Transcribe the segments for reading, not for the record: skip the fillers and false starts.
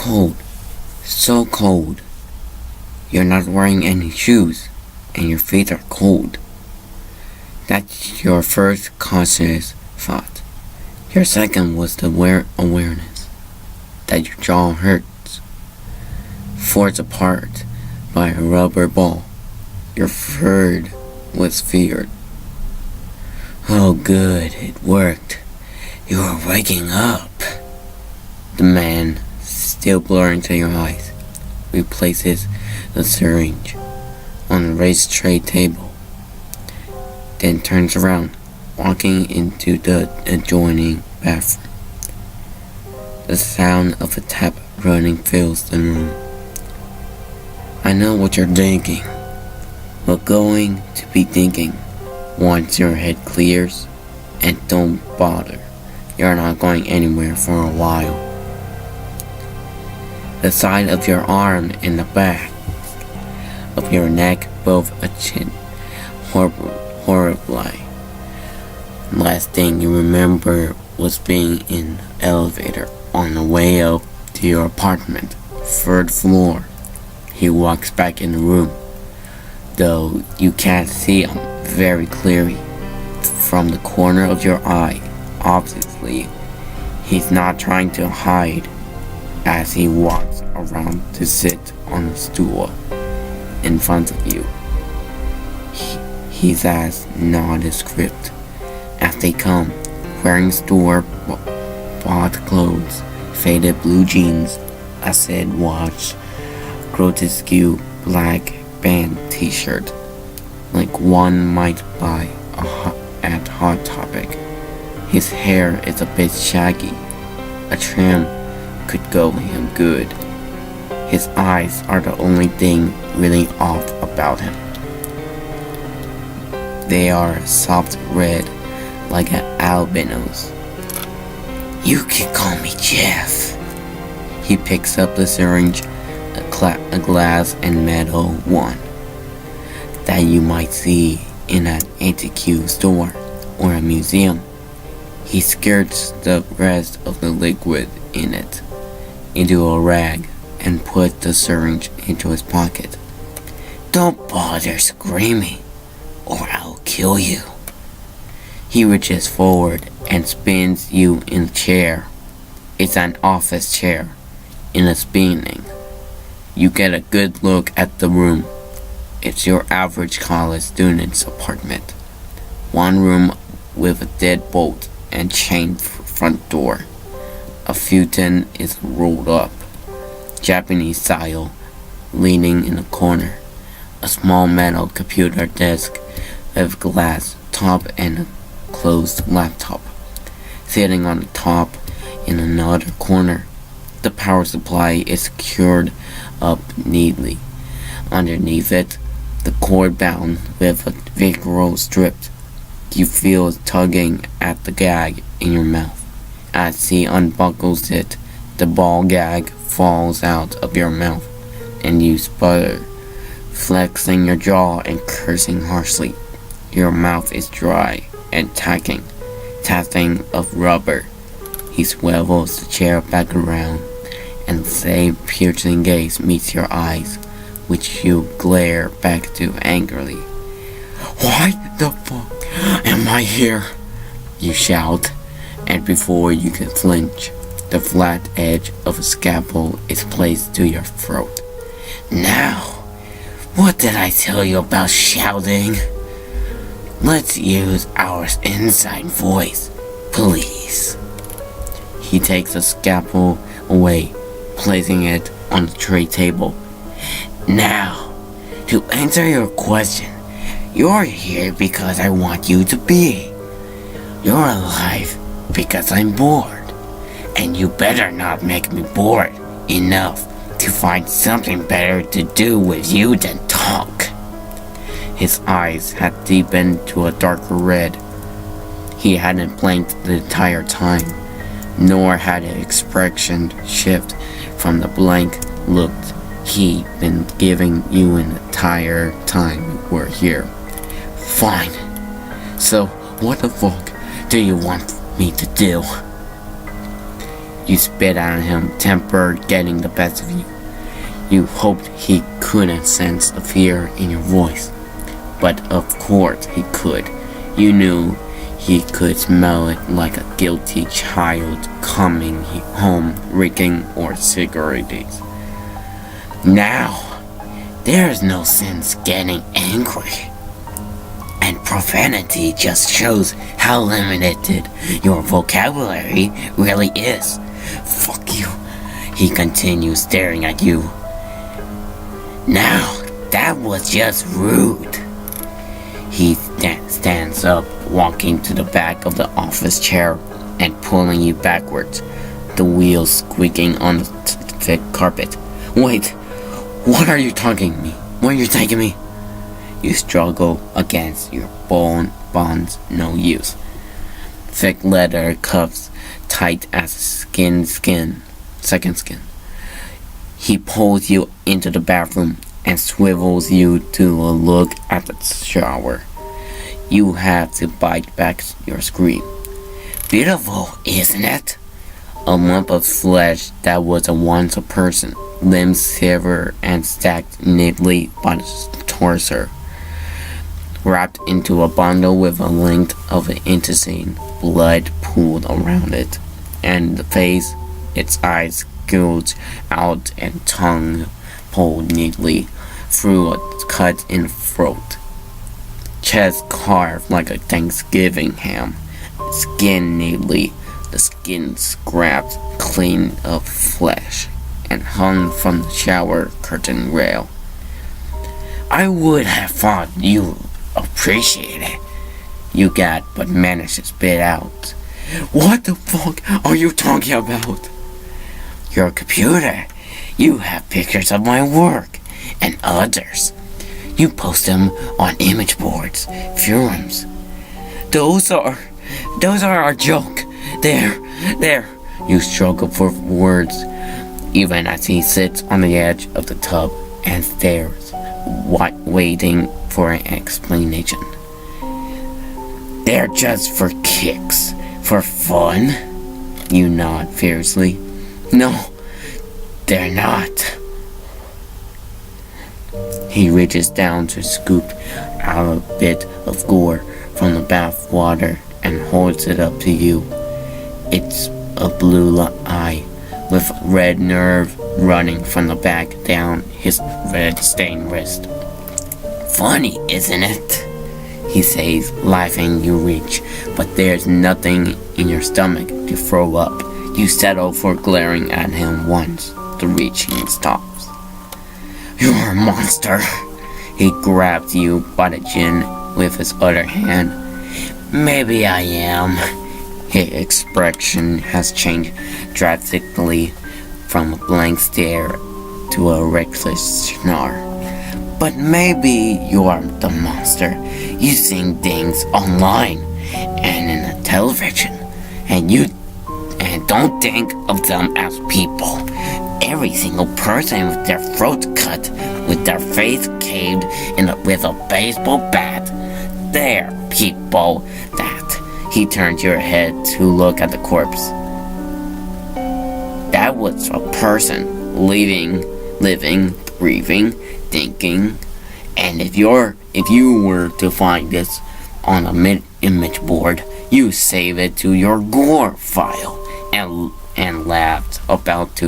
cold. So cold. You're not wearing any shoes, and your feet are cold. That's your first conscious thought. Your second was the awareness that your jaw hurts, forced apart by a rubber ball. Your third was feared. Oh good, it worked. You are waking up. The man, still blurring to your eyes, replaces the syringe on the raised tray table, then turns around, walking into the adjoining bathroom. The sound of a tap running fills the room. I know what you're thinking, but going to be thinking once your head clears, and don't bother. You're not going anywhere for a while. The side of your arm and the back of your neck both itching horribly. Last thing you remember was being in an elevator on the way up to your apartment, third floor. He walks back in the room, though you can't see him very clearly from the corner of your eye. Obviously, he's not trying to hide as he walks around to sit on a stool in front of you. He's as nondescript as they come, wearing store-bought clothes, faded blue jeans, a said watch, grotesque black band t-shirt, like one might buy at Hot Topic. His hair is a bit shaggy. A trim could go him good. His eyes are the only thing really off about him. They are soft red, like an albino's. You can call me Jeff. He picks up the syringe, a glass and metal one that you might see in an antique store or a museum. He skirts the rest of the liquid in it into a rag and puts the syringe into his pocket. Don't bother screaming, or I'll kill you. He reaches forward and spins you in a chair. It's an office chair in a spinning. You get a good look at the room. It's your average college student's apartment. One room with a deadbolt and chained front door. A futon is rolled up, Japanese style, leaning in a corner. A small metal computer desk with glass top and a closed laptop. Sitting on the top in another corner. The power supply is secured up neatly. Underneath it, the cord bound with a Velcro strip. You feel it tugging at the gag in your mouth. As he unbuckles it, the ball gag falls out of your mouth, and you sputter, flexing your jaw and cursing harshly. Your mouth is dry and tapping of rubber. He swivels the chair back around, and the same piercing gaze meets your eyes, which you glare back to angrily. Why the fuck am I here? You shout, and before you can flinch, the flat edge of a scalpel is placed to your throat. Now, what did I tell you about shouting? Let's use our inside voice, please. He takes the scalpel away, placing it on the tray table. Now, to answer your question, you're here because I want you to be. You're alive because I'm bored, and you better not make me bored enough to find something better to do with you than talk. His eyes had deepened to a darker red. He hadn't blinked the entire time, nor had his expression shift from the blank look he'd been giving you an entire time you were here. Fine. So, what the fuck do you want me to do? You spit at him, temper getting the best of you. You hoped he couldn't sense the fear in your voice. But of course he could. You knew he could smell it like a guilty child coming home reeking or cigarettes. Now, there's no sense getting angry. And profanity just shows how limited your vocabulary really is. Fuck you, he continues, staring at you. Now, that was just rude. He stands up, walking to the back of the office chair and pulling you backwards, the wheels squeaking on the thick carpet. Wait, what are you taking me? Where are you taking me? You struggle against your bonds, no use. Thick leather cuffs, tight as second skin. He pulls you into the bathroom and swivels you to look at the shower. You have to bite back your scream. Beautiful, isn't it? A lump of flesh that was once a person, limbs severed and stacked neatly by the torso, wrapped into a bundle with a length of an intestine, blood pooled around it, and the face, its eyes gouged out and tongue pulled neatly through a cut in the throat. Chest carved like a Thanksgiving ham, skin neatly, the skin scraped clean of flesh, and hung from the shower curtain rail. I would have thought you appreciate it, you got, but managed to spit out. What the fuck are you talking about? Your computer. You have pictures of my work and others. You post them on image boards, forums. Those are a joke. There. You struggle for words, even as he sits on the edge of the tub and stares, waiting for an explanation. They're just for kicks, for fun. You nod fiercely. No, they're not. He reaches down to scoop out a bit of gore from the bath water and holds it up to you. It's a blue eye with red nerve running from the back down his red-stained wrist. Funny, isn't it? He says, laughing. You reach, but there's nothing in your stomach to throw up. You settle for glaring at him once. The reaching stops. You're a monster. He grabs you by the chin with his other hand. Maybe I am. His expression has changed drastically from a blank stare to a reckless snarl. But maybe you're the monster. You see things online and in the television, and don't think of them as people. Every single person with their throat cut, with their face caved with a baseball bat. They're people that. He turns your head to look at the corpse. That was a person, living, breathing, thinking. And if you were to find this on a image board, you save it to your gore file and laugh about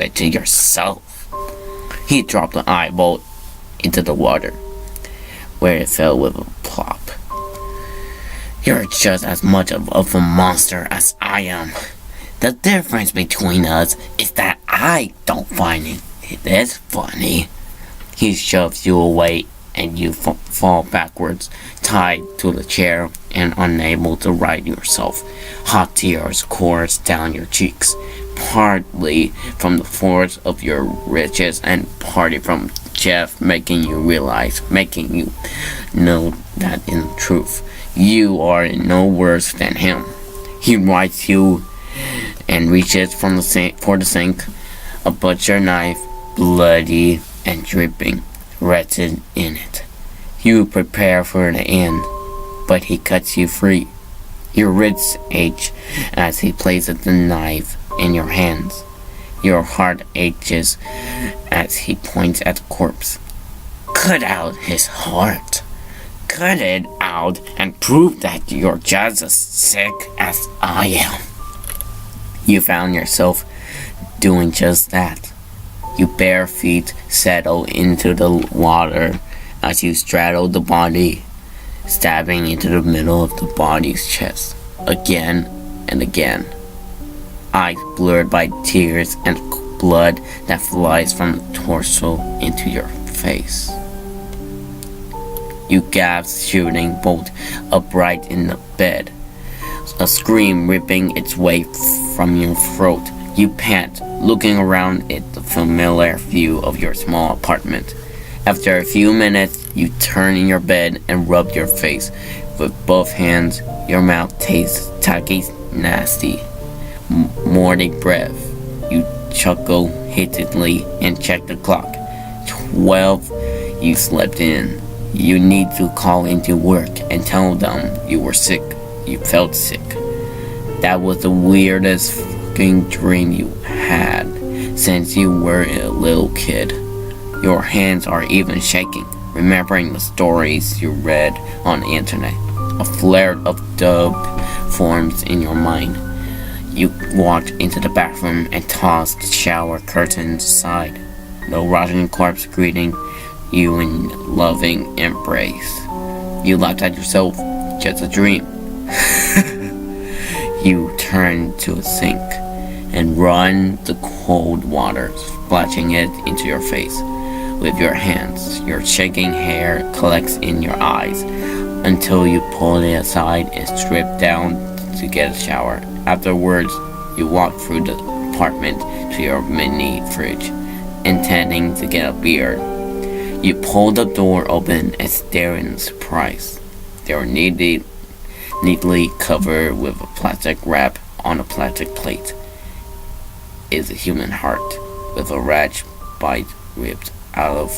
it to yourself. He dropped the eyeball into the water, where it fell with a plop. You're just as much of a monster as I am. The difference between us is that I don't find it this funny. He shoves you away and you fall backwards, tied to the chair and unable to right yourself. Hot tears course down your cheeks, partly from the force of your riches and partly from Jeff making you know that in truth you are no worse than him. He rights you and reaches for the sink, a butcher knife, bloody and dripping, rested in it. You prepare for the end, but he cuts you free. Your wrists ache as he places the knife in your hands. Your heart aches as he points at the corpse. Cut out his heart. Cut it out and prove that you're just as sick as I am. You found yourself doing just that. Your bare feet settle into the water as you straddle the body, stabbing into the middle of the body's chest, again and again. Eyes blurred by tears and blood that flies from the torso into your face. You gasp, shooting bolt upright in the bed, a scream ripping its way from your throat. You pant, looking around at the familiar view of your small apartment. After a few minutes, you turn in your bed and rub your face with both hands. Your mouth tastes tacky, nasty, morning breath. You chuckle heatedly and check the clock. 12. You slept in. You need to call into work and tell them you were sick. You felt sick. That was the weirdest fucking dream you had since you were a little kid. Your hands are even shaking, remembering the stories you read on the internet. A flare of doubt forms in your mind. You walked into the bathroom and tossed the shower curtains aside. No rotting corpse greeting you in loving embrace. You laughed at yourself, just a dream. You turn to a sink and run the cold water, splashing it into your face with your hands. Your shaking hair collects in your eyes until you pull it aside and strip down to get a shower. Afterwards, you walk through the apartment to your mini fridge, intending to get a beer. You pull the door open and stare in surprise. They are neatly covered with a plastic wrap on a plastic plate. Is a human heart with a rat bite ripped out of